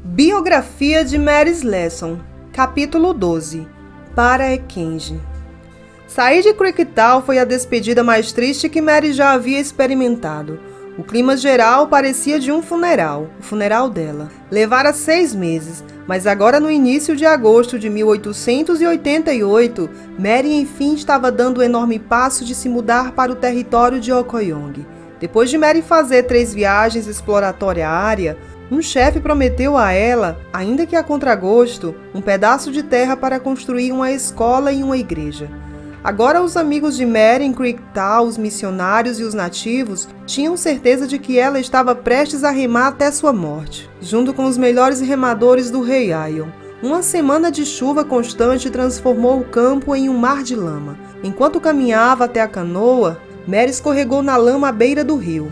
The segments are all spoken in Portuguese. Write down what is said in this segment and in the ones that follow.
Biografia de Mary Slessor, capítulo 12. Para Ekenji. Sair de Cricktal foi a despedida mais triste que Mary já havia experimentado. O clima geral parecia de um funeral, o funeral dela. Levara 6 meses, mas agora no início de agosto de 1888, Mary enfim estava dando o enorme passo de se mudar para o território de Okoyong. Depois de Mary fazer 3 viagens exploratórias à área, um chefe prometeu a ela, ainda que a contragosto, um pedaço de terra para construir uma escola e uma igreja. Agora os amigos de Mary em Cricktal, os missionários e os nativos, tinham certeza de que ela estava prestes a remar até sua morte, junto com os melhores remadores do rei Aion. Uma semana de chuva constante transformou o campo em um mar de lama. Enquanto caminhava até a canoa, Mary escorregou na lama à beira do rio.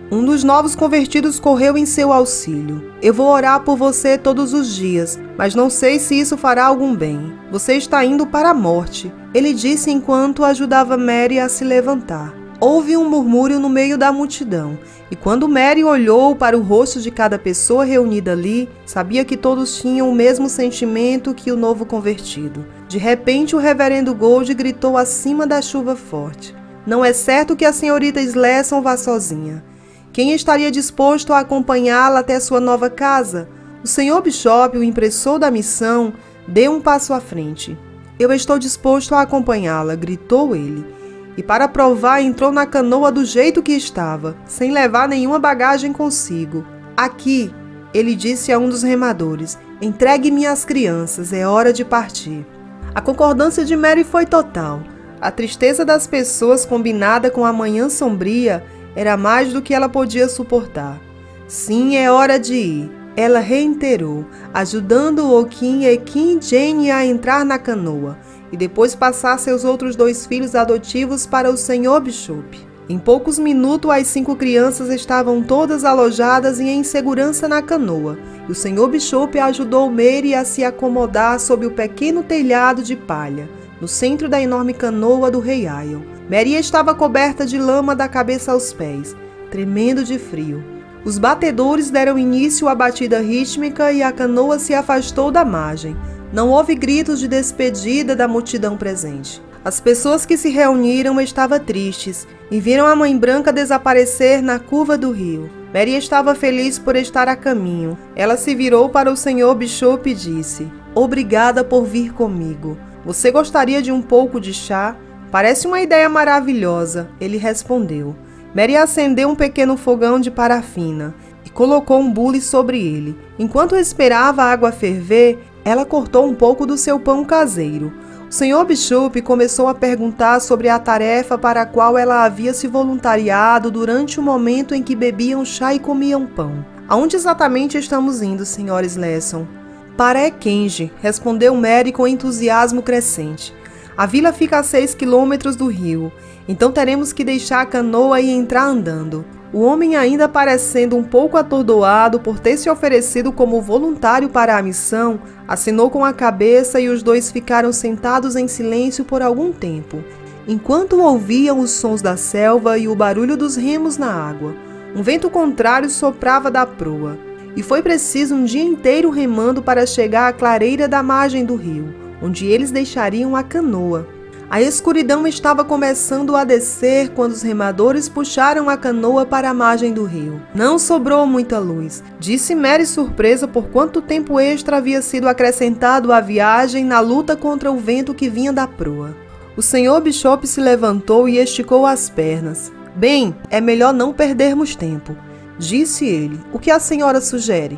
Um dos novos convertidos correu em seu auxílio. Eu vou orar por você todos os dias, mas não sei se isso fará algum bem. Você está indo para a morte, ele disse enquanto ajudava Mary a se levantar. Houve um murmúrio no meio da multidão, e quando Mary olhou para o rosto de cada pessoa reunida ali, sabia que todos tinham o mesmo sentimento que o novo convertido. De repente, o reverendo Gold gritou acima da chuva forte: "Não é certo que a senhorita Slessor vá sozinha. Quem estaria disposto a acompanhá-la até sua nova casa?" O senhor Bishop, o impressor da missão, deu um passo à frente. "Eu estou disposto a acompanhá-la", gritou ele. E para provar, entrou na canoa do jeito que estava, sem levar nenhuma bagagem consigo. "Aqui", ele disse a um dos remadores, "entregue-me as crianças, é hora de partir." A concordância de Mary foi total. A tristeza das pessoas, combinada com a manhã sombria, era mais do que ela podia suportar. "Sim, é hora de ir", ela reiterou, ajudando Okin e Kim Jane a entrar na canoa e depois passar seus outros 2 filhos adotivos para o Sr. Bishop. Em poucos minutos, as 5 crianças estavam todas alojadas e em segurança na canoa, e o Sr. Bishop ajudou Mary a se acomodar sob o pequeno telhado de palha, no centro da enorme canoa do rei Aion. Mary estava coberta de lama da cabeça aos pés, tremendo de frio. Os batedores deram início à batida rítmica e a canoa se afastou da margem. Não houve gritos de despedida da multidão presente. As pessoas que se reuniram estavam tristes e viram a Mãe Branca desaparecer na curva do rio. Mary estava feliz por estar a caminho. Ela se virou para o Sr. Bishop e disse: "Obrigada por vir comigo. Você gostaria de um pouco de chá?" "Parece uma ideia maravilhosa", ele respondeu. Mary acendeu um pequeno fogão de parafina e colocou um bule sobre ele. Enquanto esperava a água ferver, ela cortou um pouco do seu pão caseiro. O Sr. Bishop começou a perguntar sobre a tarefa para a qual ela havia se voluntariado durante o momento em que bebiam chá e comiam pão. "Aonde exatamente estamos indo, Sra. Slessor?" "Para Ekenji", respondeu Mary com entusiasmo crescente. "A vila fica a 6 quilômetros do rio, então teremos que deixar a canoa e entrar andando." O homem, ainda parecendo um pouco atordoado por ter se oferecido como voluntário para a missão, assinou com a cabeça e os 2 ficaram sentados em silêncio por algum tempo, enquanto ouviam os sons da selva e o barulho dos remos na água. Um vento contrário soprava da proa, e foi preciso um dia inteiro remando para chegar à clareira da margem do rio, onde eles deixariam a canoa. A escuridão estava começando a descer quando os remadores puxaram a canoa para a margem do rio. "Não sobrou muita luz", disse Mary, surpresa por quanto tempo extra havia sido acrescentado à viagem na luta contra o vento que vinha da proa. O Sr. Bishop se levantou e esticou as pernas. "Bem, é melhor não perdermos tempo", disse ele. "O que a senhora sugere?"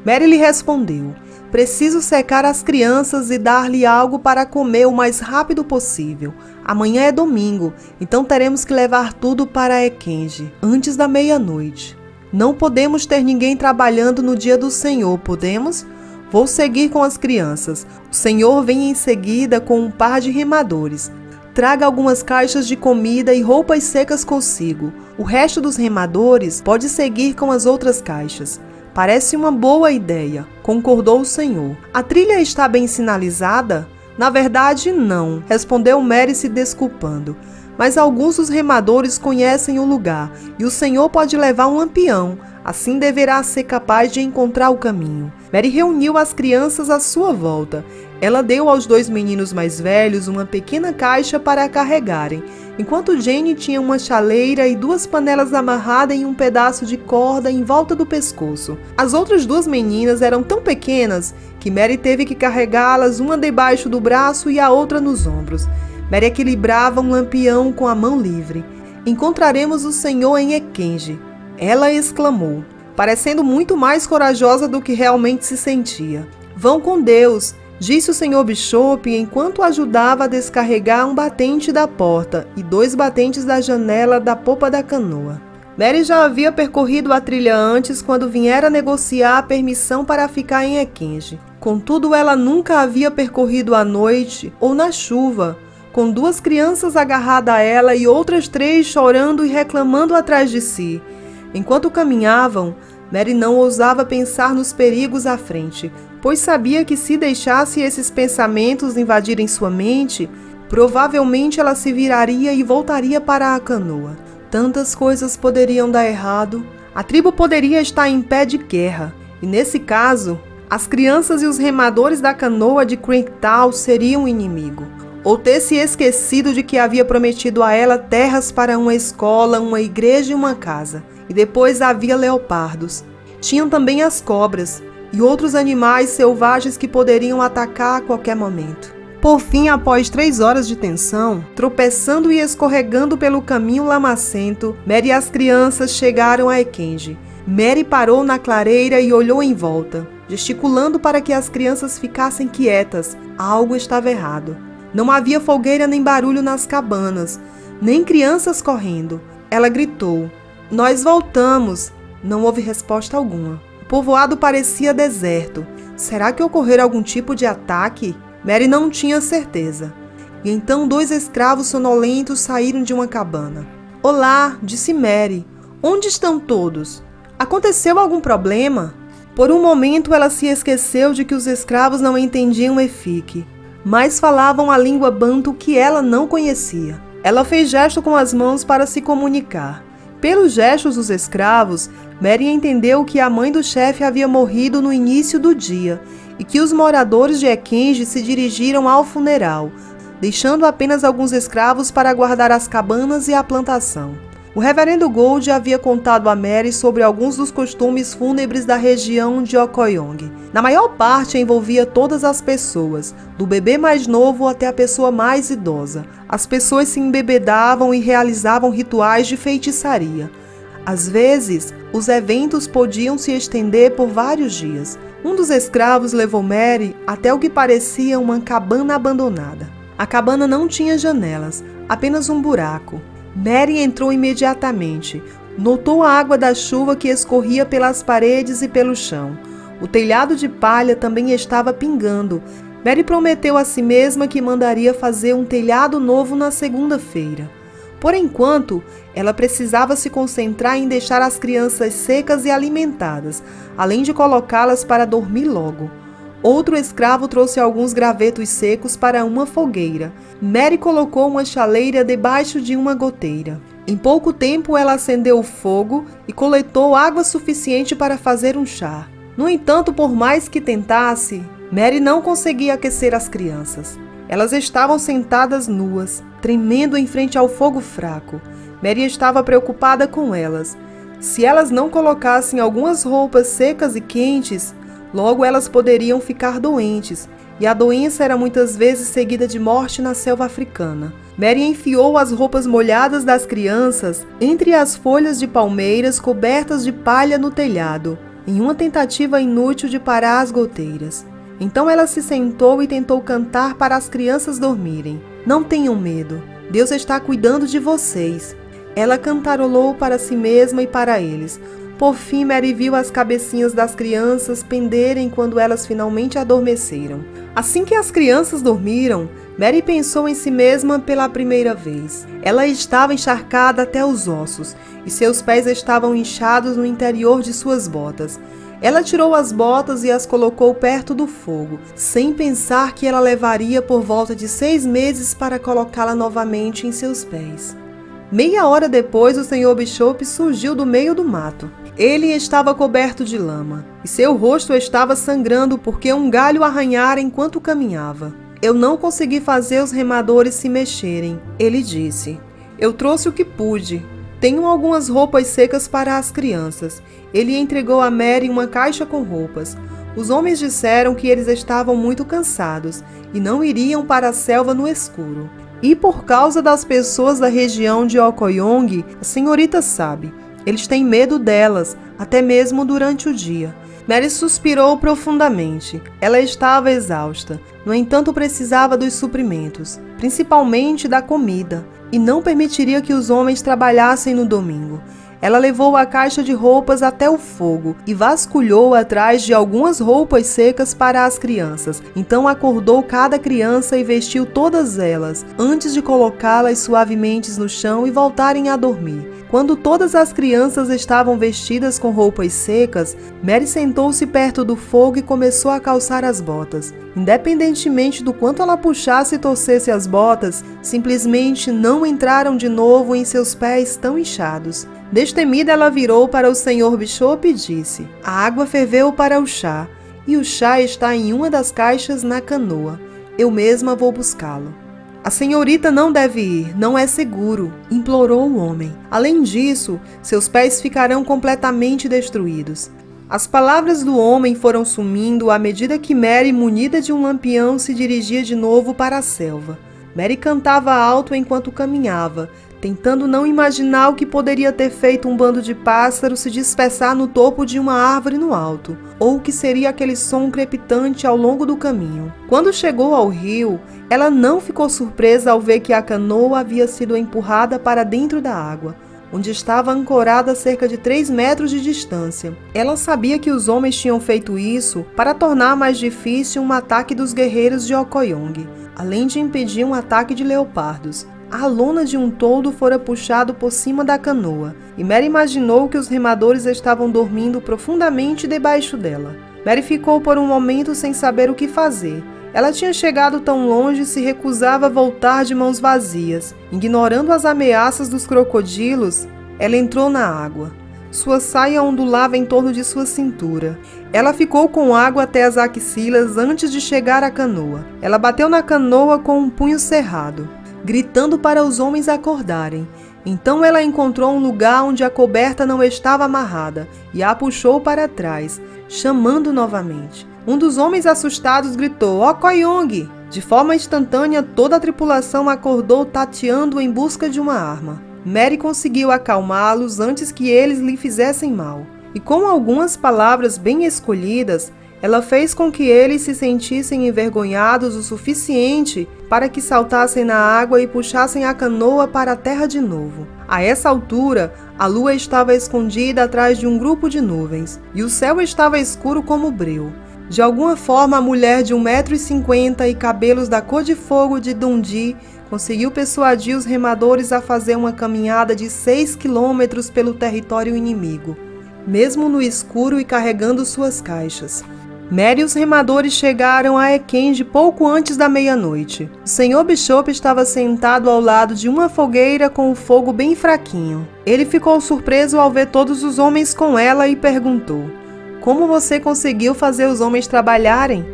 Mary lhe respondeu: "Preciso secar as crianças e dar-lhe algo para comer o mais rápido possível. Amanhã é domingo, então teremos que levar tudo para Ekenji antes da meia-noite. Não podemos ter ninguém trabalhando no dia do Senhor, podemos? Vou seguir com as crianças. O Senhor vem em seguida com um par de remadores. Traga algumas caixas de comida e roupas secas consigo. O resto dos remadores pode seguir com as outras caixas." "Parece uma boa ideia", concordou o senhor. "A trilha está bem sinalizada?" "Na verdade, não", respondeu Mary se desculpando. "Mas alguns dos remadores conhecem o lugar e o senhor pode levar um lampião. Assim deverá ser capaz de encontrar o caminho. Mary reuniu as crianças à sua volta. Ela deu aos 2 meninos mais velhos uma pequena caixa para carregarem, enquanto Jane tinha uma chaleira e 2 panelas amarradas em um pedaço de corda em volta do pescoço. As outras 2 meninas eram tão pequenas que Mary teve que carregá-las, uma debaixo do braço e a outra nos ombros. Mary equilibrava um lampião com a mão livre. Encontraremos o Senhor em Ekenji, ela exclamou, parecendo muito mais corajosa do que realmente se sentia. Vão com Deus, disse o Sr. Bishop enquanto ajudava a descarregar um batente da porta e 2 batentes da janela da popa da canoa. Mary já havia percorrido a trilha antes quando viera negociar a permissão para ficar em Ekenji. Contudo, ela nunca havia percorrido à noite ou na chuva, com 2 crianças agarradas a ela e outras 3 chorando e reclamando atrás de si. Enquanto caminhavam, Mary não ousava pensar nos perigos à frente, pois sabia que se deixasse esses pensamentos invadirem sua mente, provavelmente ela se viraria e voltaria para a canoa. Tantas coisas poderiam dar errado. A tribo poderia estar em pé de guerra, e nesse caso, as crianças e os remadores da canoa de Cricktal seriam o inimigo. Ou ter se esquecido de que havia prometido a ela terras para uma escola, uma igreja e uma casa. E depois havia leopardos. Tinham também as cobras e outros animais selvagens que poderiam atacar a qualquer momento. Por fim, após 3 horas de tensão, tropeçando e escorregando pelo caminho lamacento, Mary e as crianças chegaram a Ekenji. Mary parou na clareira e olhou em volta, gesticulando para que as crianças ficassem quietas. Algo estava errado. Não havia fogueira nem barulho nas cabanas, nem crianças correndo. Ela gritou: "Nós voltamos!" Não houve resposta alguma. O povoado parecia deserto. Será que ocorrera algum tipo de ataque? Mary não tinha certeza. E então 2 escravos sonolentos saíram de uma cabana. "Olá", disse Mary. "Onde estão todos? Aconteceu algum problema?" Por um momento ela se esqueceu de que os escravos não entendiam Efik, mas falavam a língua banto que ela não conhecia. Ela fez gesto com as mãos para se comunicar. Pelos gestos dos escravos, Mary entendeu que a mãe do chefe havia morrido no início do dia e que os moradores de Ekenji se dirigiram ao funeral, deixando apenas alguns escravos para guardar as cabanas e a plantação. O reverendo Gold havia contado a Mary sobre alguns dos costumes fúnebres da região de Okoyong. Na maior parte envolvia todas as pessoas, do bebê mais novo até a pessoa mais idosa. As pessoas se embebedavam e realizavam rituais de feitiçaria. Às vezes, os eventos podiam se estender por vários dias. Um dos escravos levou Mary até o que parecia uma cabana abandonada. A cabana não tinha janelas, apenas um buraco. Mary entrou imediatamente. Notou a água da chuva que escorria pelas paredes e pelo chão. O telhado de palha também estava pingando. Mary prometeu a si mesma que mandaria fazer um telhado novo na segunda-feira. Por enquanto, ela precisava se concentrar em deixar as crianças secas e alimentadas, além de colocá-las para dormir logo. Outro escravo trouxe alguns gravetos secos para uma fogueira. Mary colocou uma chaleira debaixo de uma goteira. Em pouco tempo, ela acendeu o fogo e coletou água suficiente para fazer um chá. No entanto, por mais que tentasse, Mary não conseguia aquecer as crianças. Elas estavam sentadas nuas, tremendo em frente ao fogo fraco. Mary estava preocupada com elas. Se elas não colocassem algumas roupas secas e quentes, logo elas poderiam ficar doentes, e a doença era muitas vezes seguida de morte na selva africana. Mary enfiou as roupas molhadas das crianças entre as folhas de palmeiras cobertas de palha no telhado, em uma tentativa inútil de parar as goteiras. Então ela se sentou e tentou cantar para as crianças dormirem. "Não tenham medo, Deus está cuidando de vocês." Ela cantarolou para si mesma e para eles. Por fim, Mary viu as cabecinhas das crianças penderem quando elas finalmente adormeceram. Assim que as crianças dormiram, Mary pensou em si mesma pela primeira vez. Ela estava encharcada até os ossos e seus pés estavam inchados no interior de suas botas. Ela tirou as botas e as colocou perto do fogo, sem pensar que ela levaria por volta de 6 meses para colocá-la novamente em seus pés. Meia hora depois, o Sr. Bishop surgiu do meio do mato. Ele estava coberto de lama, e seu rosto estava sangrando porque um galho arranhara enquanto caminhava. Eu não consegui fazer os remadores se mexerem. Ele disse: eu trouxe o que pude. Tenho algumas roupas secas para as crianças. Ele entregou a Mary uma caixa com roupas. Os homens disseram que eles estavam muito cansados e não iriam para a selva no escuro. E por causa das pessoas da região de Okoyong, a senhorita sabe, eles têm medo delas, até mesmo durante o dia. Mary suspirou profundamente. Ela estava exausta. No entanto, precisava dos suprimentos, principalmente da comida, e não permitiria que os homens trabalhassem no domingo. Ela levou a caixa de roupas até o fogo e vasculhou atrás de algumas roupas secas para as crianças. Então acordou cada criança e vestiu todas elas, antes de colocá-las suavemente no chão e voltarem a dormir. Quando todas as crianças estavam vestidas com roupas secas, Mary sentou-se perto do fogo e começou a calçar as botas. Independentemente do quanto ela puxasse e torcesse as botas, simplesmente não entraram de novo em seus pés tão inchados. Destemida, ela virou para o Sr. Bishop e disse: a água ferveu para o chá, e o chá está em uma das caixas na canoa. Eu mesma vou buscá-lo. A senhorita não deve ir, não é seguro, implorou o homem. Além disso, seus pés ficarão completamente destruídos. As palavras do homem foram sumindo à medida que Mary, munida de um lampião, se dirigia de novo para a selva. Mary cantava alto enquanto caminhava, tentando não imaginar o que poderia ter feito um bando de pássaros se dispersar no topo de uma árvore no alto, ou o que seria aquele som crepitante ao longo do caminho. Quando chegou ao rio, ela não ficou surpresa ao ver que a canoa havia sido empurrada para dentro da água, onde estava ancorada a cerca de 3 metros de distância. Ela sabia que os homens tinham feito isso para tornar mais difícil um ataque dos guerreiros de Okoyong, além de impedir um ataque de leopardos. A lona de um toldo fora puxado por cima da canoa, e Mary imaginou que os remadores estavam dormindo profundamente debaixo dela. Mary ficou por um momento sem saber o que fazer. Ela tinha chegado tão longe e se recusava a voltar de mãos vazias. Ignorando as ameaças dos crocodilos, ela entrou na água. Sua saia ondulava em torno de sua cintura. Ela ficou com água até as axilas antes de chegar à canoa. Ela bateu na canoa com um punho cerrado, gritando para os homens acordarem. Então ela encontrou um lugar onde a coberta não estava amarrada e a puxou para trás, chamando novamente. Um dos homens assustados gritou: Okoyong! De forma instantânea, toda a tripulação acordou tateando em busca de uma arma. Mary conseguiu acalmá-los antes que eles lhe fizessem mal. E com algumas palavras bem escolhidas, ela fez com que eles se sentissem envergonhados o suficiente para que saltassem na água e puxassem a canoa para a terra de novo. A essa altura, a lua estava escondida atrás de um grupo de nuvens, e o céu estava escuro como breu. De alguma forma, a mulher de 1,50 m e cabelos da cor de fogo de Dundee conseguiu persuadir os remadores a fazer uma caminhada de 6 quilômetros pelo território inimigo, mesmo no escuro e carregando suas caixas. Mary e os remadores chegaram a Ekenge pouco antes da meia-noite. O Sr. Bishop estava sentado ao lado de uma fogueira com o fogo bem fraquinho. Ele ficou surpreso ao ver todos os homens com ela e perguntou: como você conseguiu fazer os homens trabalharem?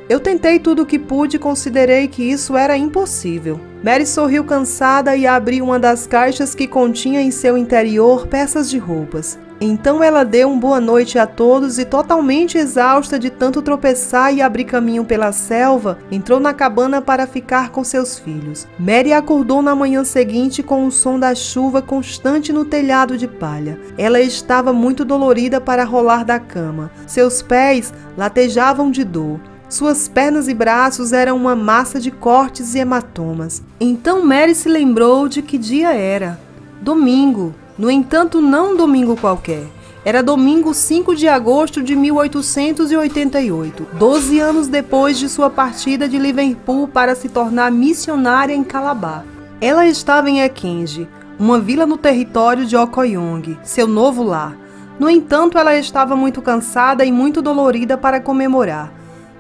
Eu tentei tudo o que pude e considerei que isso era impossível. Mary sorriu cansada e abriu uma das caixas que continha em seu interior peças de roupas. Então ela deu uma boa noite a todos e, totalmente exausta de tanto tropeçar e abrir caminho pela selva, entrou na cabana para ficar com seus filhos. Mary acordou na manhã seguinte com o som da chuva constante no telhado de palha. Ela estava muito dolorida para rolar da cama. Seus pés latejavam de dor. Suas pernas e braços eram uma massa de cortes e hematomas. Então Mary se lembrou de que dia era. Domingo. No entanto, não um domingo qualquer. Era domingo 5 de agosto de 1888, 12 anos depois de sua partida de Liverpool para se tornar missionária em Calabar. Ela estava em Ekenge, uma vila no território de Okoyong, seu novo lar. No entanto, ela estava muito cansada e muito dolorida para comemorar.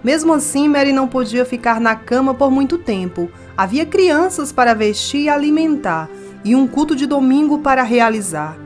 Mesmo assim, Mary não podia ficar na cama por muito tempo. Havia crianças para vestir e alimentar, e um culto de domingo para realizar.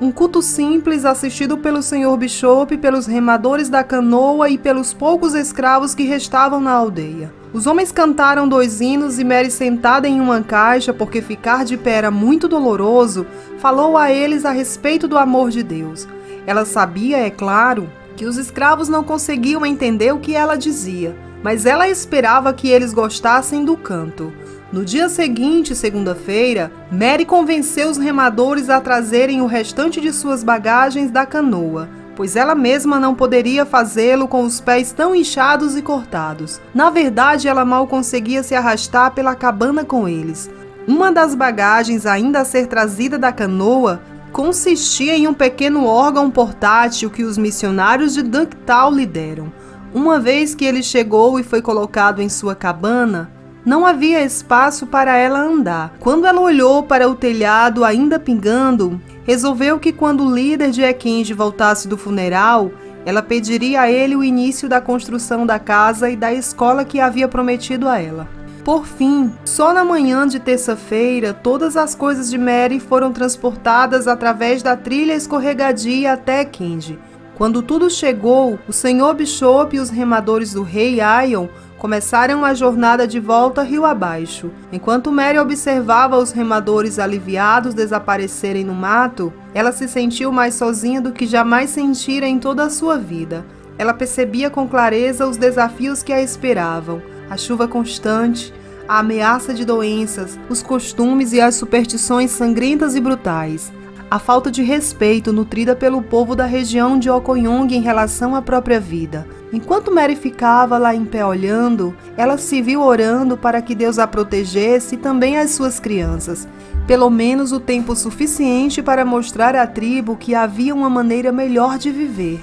Um culto simples assistido pelo Sr. Bishop, pelos remadores da canoa e pelos poucos escravos que restavam na aldeia. Os homens cantaram 2 hinos e Mary, sentada em uma caixa porque ficar de pé era muito doloroso, falou a eles a respeito do amor de Deus. Ela sabia, é claro, que os escravos não conseguiam entender o que ela dizia, mas ela esperava que eles gostassem do canto. No dia seguinte, segunda-feira, Mary convenceu os remadores a trazerem o restante de suas bagagens da canoa, pois ela mesma não poderia fazê-lo com os pés tão inchados e cortados. Na verdade, ela mal conseguia se arrastar pela cabana com eles. Uma das bagagens ainda a ser trazida da canoa consistia em um pequeno órgão portátil que os missionários de Dunktown lhe deram. Uma vez que ele chegou e foi colocado em sua cabana, não havia espaço para ela andar. Quando ela olhou para o telhado ainda pingando, resolveu que quando o líder de Ekenji voltasse do funeral, ela pediria a ele o início da construção da casa e da escola que havia prometido a ela. Por fim, só na manhã de terça-feira, todas as coisas de Mary foram transportadas através da trilha escorregadia até Ekenji. Quando tudo chegou, o Sr. Bishop e os remadores do rei Ion começaram a jornada de volta rio abaixo. Enquanto Mary observava os remadores aliviados desaparecerem no mato, ela se sentiu mais sozinha do que jamais sentira em toda a sua vida. Ela percebia com clareza os desafios que a esperavam: a chuva constante, a ameaça de doenças, os costumes e as superstições sangrentas e brutais, a falta de respeito nutrida pelo povo da região de Okoyong em relação à própria vida. Enquanto Mary ficava lá em pé olhando, ela se viu orando para que Deus a protegesse e também as suas crianças, pelo menos o tempo suficiente para mostrar à tribo que havia uma maneira melhor de viver.